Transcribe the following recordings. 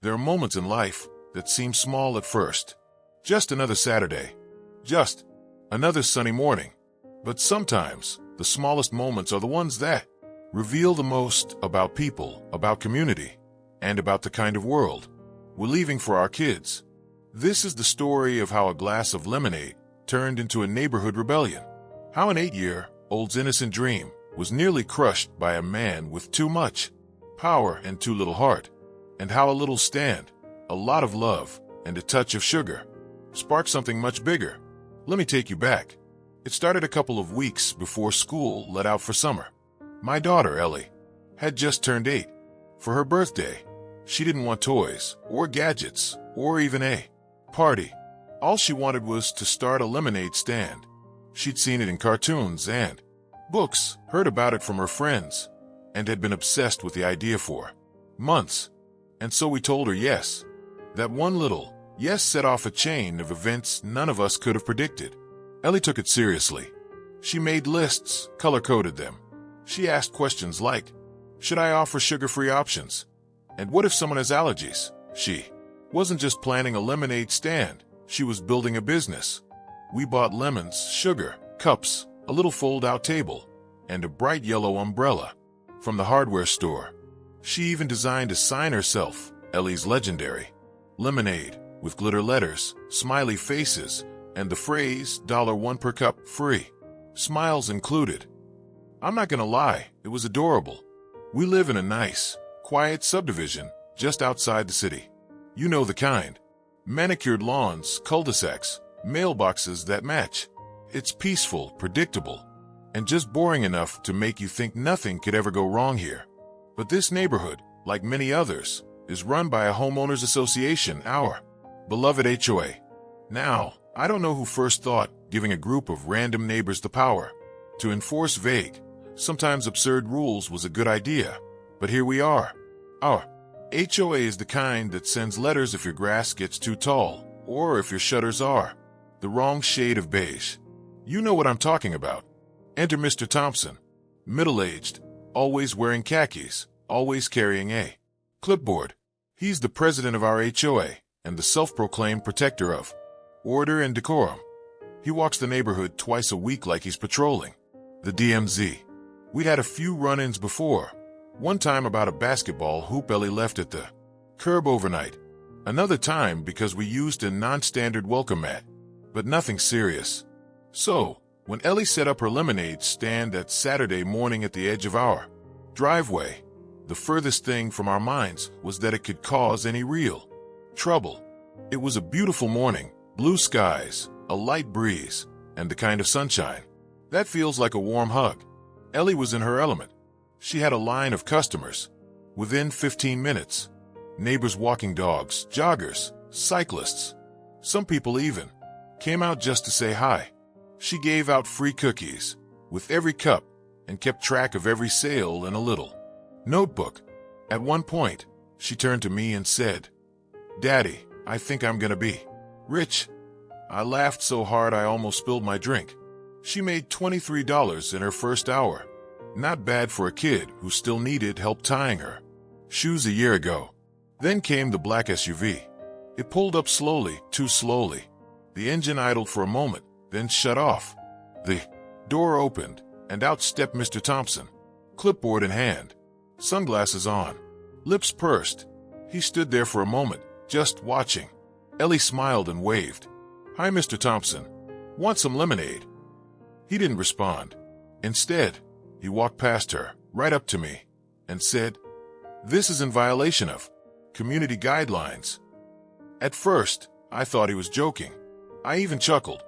There are moments in life that seem small at first. Just another Saturday. Just another sunny morning. But sometimes, the smallest moments are the ones that reveal the most about people, about community, and about the kind of world we're leaving for our kids. This is the story of how a glass of lemonade turned into a neighborhood rebellion. How an 8-year-old's innocent dream was nearly crushed by a man with too much power and too little heart. And how a little stand, a lot of love, and a touch of sugar sparked something much bigger. Let me take you back. It started a couple of weeks before school let out for summer. My daughter, Ellie, had just turned 8. For her birthday, she didn't want toys, or gadgets, or even a party. All she wanted was to start a lemonade stand. She'd seen it in cartoons and books, heard about it from her friends, and had been obsessed with the idea for months. And so we told her yes. That one little yes set off a chain of events none of us could have predicted. Ellie took it seriously. She made lists, color-coded them. She asked questions like, should I offer sugar-free options? And what if someone has allergies? She wasn't just planning a lemonade stand. She was building a business. We bought lemons, sugar, cups, a little fold-out table, and a bright yellow umbrella from the hardware store. She even designed a sign herself, Ellie's legendary lemonade, with glitter letters, smiley faces, and the phrase $1 per cup free. Smiles included. I'm not gonna lie, it was adorable. We live in a nice, quiet subdivision just outside the city. You know the kind. Manicured lawns, cul-de-sacs, mailboxes that match. It's peaceful, predictable, and just boring enough to make you think nothing could ever go wrong here. But this neighborhood, like many others, is run by a homeowners association, our beloved HOA. Now, I don't know who first thought giving a group of random neighbors the power to enforce vague, sometimes absurd rules was a good idea, but here we are. Our HOA is the kind that sends letters if your grass gets too tall, or if your shutters are the wrong shade of beige. You know what I'm talking about. Enter Mr. Thompson, middle-aged, always wearing khakis, always carrying a clipboard. He's the president of our HOA and the self-proclaimed protector of order and decorum. He walks the neighborhood twice a week like he's patrolling the DMZ. We'd had a few run-ins before. One time about a basketball hoop Ellie left at the curb overnight. Another time because we used a non-standard welcome mat. But nothing serious. So, when Ellie set up her lemonade stand that Saturday morning at the edge of our driveway, the furthest thing from our minds was that it could cause any real trouble. It was a beautiful morning, blue skies, a light breeze, and the kind of sunshine that feels like a warm hug. Ellie was in her element. She had a line of customers. Within 15 minutes, neighbors walking dogs, joggers, cyclists. Some people even came out just to say hi. She gave out free cookies with every cup and kept track of every sale in a little notebook. At one point, she turned to me and said, "Daddy, I think I'm gonna be rich." I laughed so hard I almost spilled my drink. She made $23 in her first hour. Not bad for a kid who still needed help tying her shoes a year ago. Then came the black SUV. It pulled up slowly, too slowly. The engine idled for a moment, then shut off. The door opened, and out stepped Mr. Thompson, clipboard in hand, sunglasses on, lips pursed. He stood there for a moment, just watching. Ellie smiled and waved. "Hi, Mr. Thompson. Want some lemonade?" He didn't respond. Instead, he walked past her, right up to me, and said, "This is in violation of community guidelines." At first, I thought he was joking. I even chuckled.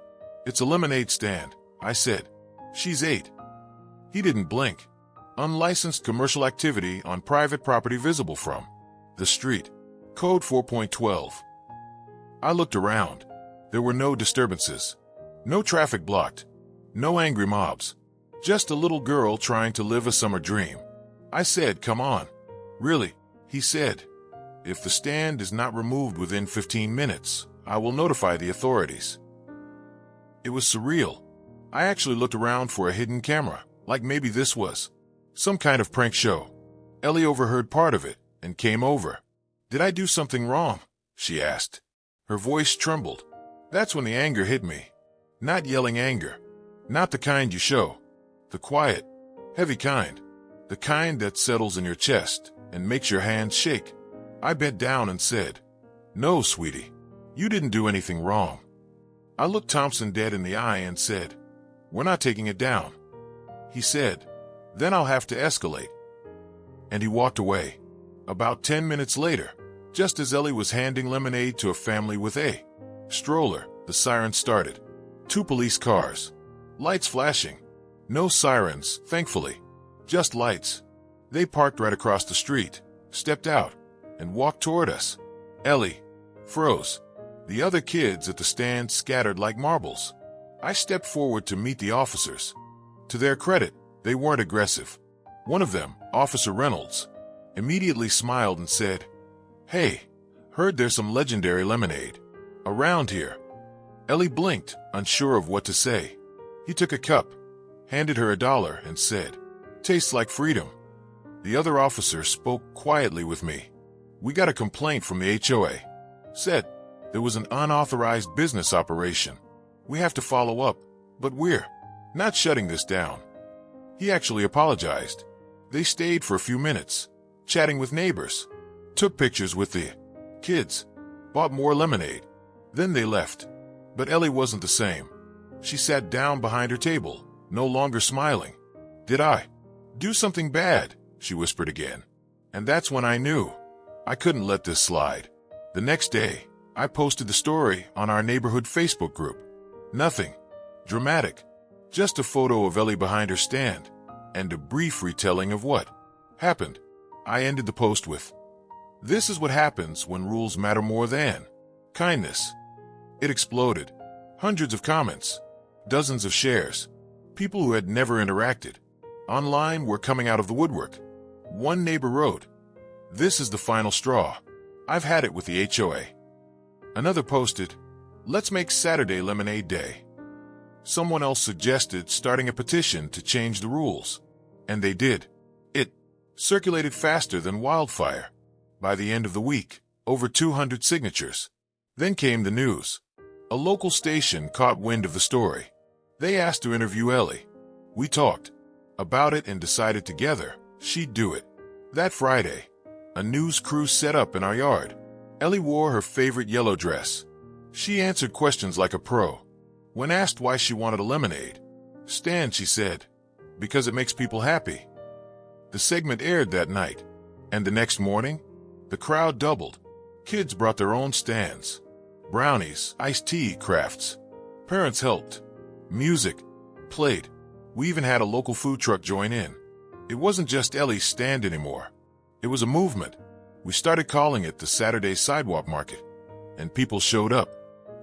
"It's a lemonade stand," I said. "She's 8. He didn't blink. Unlicensed commercial activity on private property visible from the street. Code 4.12. I looked around. There were no disturbances. No traffic blocked. No angry mobs. Just a little girl trying to live a summer dream. I said, "Come on." "Really?" he said. "If the stand is not removed within 15 minutes, I will notify the authorities." It was surreal. I actually looked around for a hidden camera, like maybe this was some kind of prank show. Ellie overheard part of it and came over. Did I do something wrong? She asked. Her voice trembled. That's when the anger hit me. Not yelling anger. Not the kind you show. The quiet, heavy kind. The kind that settles in your chest and makes your hands shake. I bent down and said, "No, sweetie, you didn't do anything wrong." I looked Thompson dead in the eye and said, "We're not taking it down." He said, "Then I'll have to escalate." And he walked away. About 10 minutes later, just as Ellie was handing lemonade to a family with a stroller, the siren started. 2 police cars. Lights flashing. No sirens, thankfully. Just lights. They parked right across the street, stepped out, and walked toward us. Ellie froze. The other kids at the stand scattered like marbles. I stepped forward to meet the officers. To their credit, they weren't aggressive. One of them, Officer Reynolds, immediately smiled and said, "Hey, heard there's some legendary lemonade around here." Ellie blinked, unsure of what to say. He took a cup, handed her $1, and said, "Tastes like freedom." The other officer spoke quietly with me. "We got a complaint from the HOA. Said there was an unauthorized business operation. We have to follow up, but we're not shutting this down." He actually apologized. They stayed for a few minutes, chatting with neighbors, took pictures with the kids, bought more lemonade. Then they left. But Ellie wasn't the same. She sat down behind her table, no longer smiling. "Did I do something bad?" she whispered again. And that's when I knew I couldn't let this slide. The next day, I posted the story on our neighborhood Facebook group. Nothing dramatic, just a photo of Ellie behind her stand and a brief retelling of what happened. I ended the post with, "This is what happens when rules matter more than kindness." It exploded. Hundreds of comments, dozens of shares. People who had never interacted online were coming out of the woodwork. One neighbor wrote, "This is the final straw. I've had it with the HOA." Another posted, "Let's make Saturday Lemonade Day." Someone else suggested starting a petition to change the rules. And they did. It circulated faster than wildfire. By the end of the week, over 200 signatures. Then came the news. A local station caught wind of the story. They asked to interview Ellie. We talked about it and decided together she'd do it. That Friday, a news crew set up in our yard. Ellie wore her favorite yellow dress. She answered questions like a pro. When asked why she wanted a lemonade stand, she said, "Because it makes people happy." The segment aired that night, and the next morning, the crowd doubled. Kids brought their own stands. Brownies, iced tea, crafts. Parents helped. Music played. We even had a local food truck join in. It wasn't just Ellie's stand anymore. It was a movement. We started calling it the Saturday Sidewalk Market, and people showed up.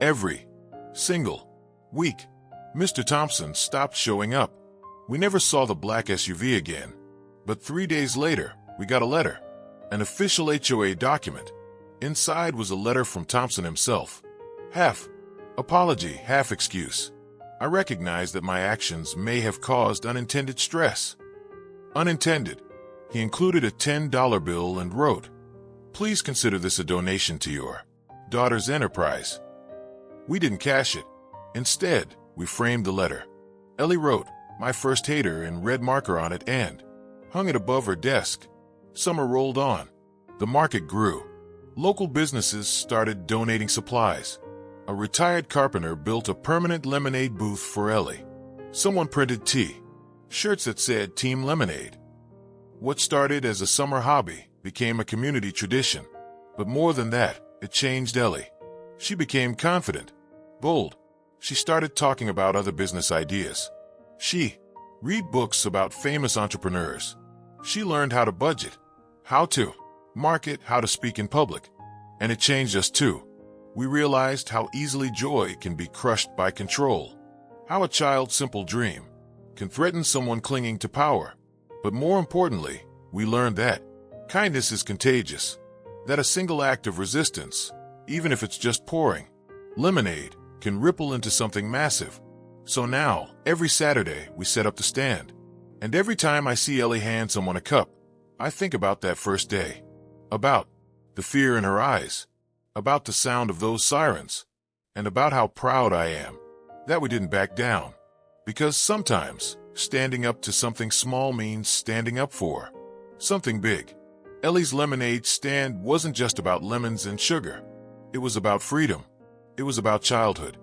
Every single week, Mr. Thompson stopped showing up. We never saw the black SUV again. But 3 days later, we got a letter, an official HOA document. Inside was a letter from Thompson himself. Half apology, half excuse. I recognized that my actions may have caused unintended stress. Unintended. He included a $10 bill and wrote, "Please consider this a donation to your daughter's enterprise." We didn't cash it. Instead, we framed the letter. Ellie wrote, "My first hater," in red marker on it and hung it above her desk. Summer rolled on. The market grew. Local businesses started donating supplies. A retired carpenter built a permanent lemonade booth for Ellie. Someone printed shirts that said Team Lemonade. What started as a summer hobby became a community tradition. But more than that, it changed Ellie. She became confident, bold. She started talking about other business ideas. She read books about famous entrepreneurs. She learned how to budget, how to market, how to speak in public. And it changed us too. We realized how easily joy can be crushed by control. How a child's simple dream can threaten someone clinging to power. But more importantly, we learned that kindness is contagious. That a single act of resistance, even if it's just pouring lemonade, can ripple into something massive. So now, every Saturday, we set up the stand. And every time I see Ellie hand someone a cup, I think about that first day. About the fear in her eyes, about the sound of those sirens, and about how proud I am that we didn't back down. Because sometimes standing up to something small means standing up for something big. Ellie's lemonade stand wasn't just about lemons and sugar. It was about freedom. It was about childhood.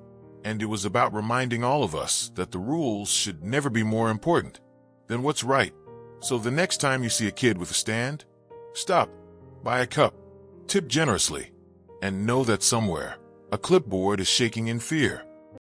And it was about reminding all of us that the rules should never be more important than what's right. So the next time you see a kid with a stand, stop, buy a cup, tip generously, and know that somewhere a clipboard is shaking in fear.